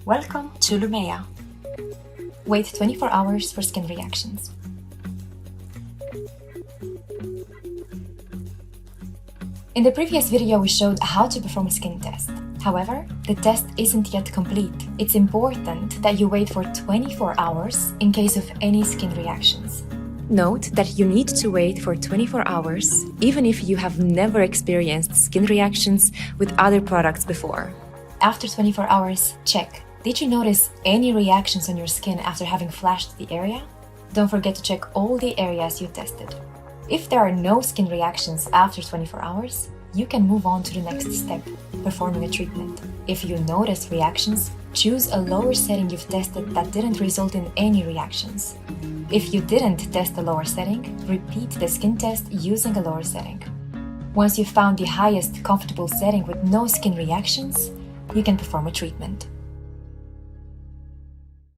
Welcome to Lumea. Wait 24 hours for skin reactions. In the previous video, we showed how to perform a skin test. However, the test isn't yet complete. It's important that you wait for 24 hours in case of any skin reactions. Note that you need to wait for 24 hours even if you have never experienced skin reactions with other products before. After 24 hours, check. Did you notice any reactions on your skin after having flashed the area? Don't forget to check all the areas you tested. If there are no skin reactions after 24 hours, you can move on to the next step, performing a treatment. If you notice reactions, choose a lower setting you've tested that didn't result in any reactions. If you didn't test the lower setting, repeat the skin test using a lower setting. Once you've found the highest comfortable setting with no skin reactions, you can perform a treatment.